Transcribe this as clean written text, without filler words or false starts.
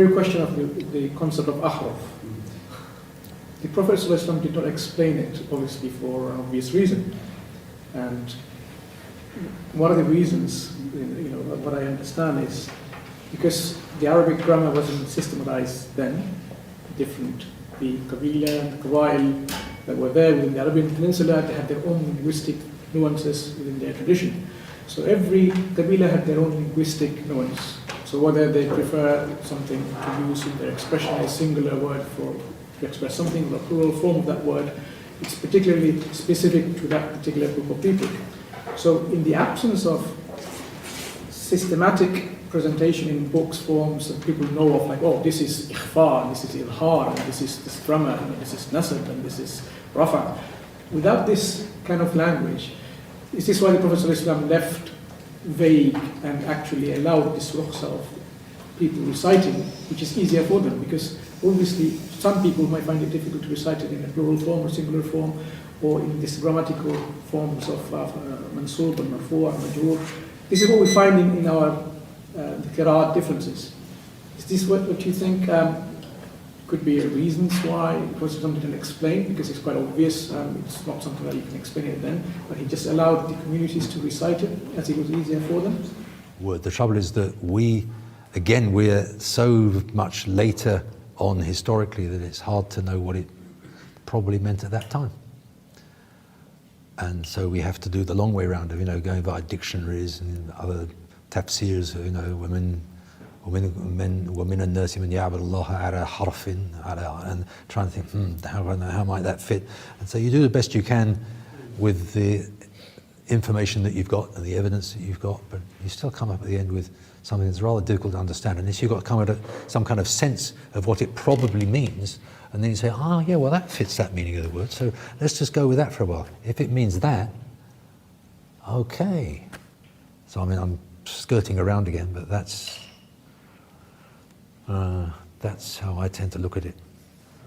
The question of the concept of Ahruf. The Prophet ﷺ did not explain it, obviously, for an obvious reason. And one of the reasons, what I understand is because the Arabic grammar wasn't systematized then, the Qabila and the Qawail that were there within the Arabian Peninsula, they had their own linguistic nuances within their tradition. So every Qabila had their own linguistic nuance. So whether they prefer something to use in their expression, a singular word to express something, or a plural form of that word, it's particularly specific to that particular group of people. So in the absence of systematic presentation in books, forms that people know of, like, oh, this is ikhfa, and this is ilhar, and this is this grammar, and this is nasab, and this is rafa. Without this kind of language, is this why the Prophet ﷺ left vague and actually allowed this rukhsa of people reciting, which is easier for them, because obviously some people might find it difficult to recite it in a plural form or singular form, or in these grammatical forms of Mansur and Marfu and Majur. This is what we find in our the qira'at differences. Is this what you think could be reasons why it was something to explain? Because it's quite obvious, it's not something that you can explain it then, but he just allowed the communities to recite it as it was easier for them? Well, the trouble is that we're so much later on historically that it's hard to know what it probably meant at that time. And so we have to do the long way around of, going via dictionaries and other tafsirs, وَمِنَ النَّاسِ مَنْ يَعْبُدُ اللَّهَ عَلَى حَرْفٍ, and trying to think, how might that fit? And so you do the best you can with the information that you've got and the evidence that you've got, but you still come up at the end with something that's rather difficult to understand. Unless you've got to come at some kind of sense of what it probably means, and then you say, yeah, well, that fits that meaning of the word, so let's just go with that for a while. If it means that, okay. So I'm skirting around again, but that's how I tend to look at it.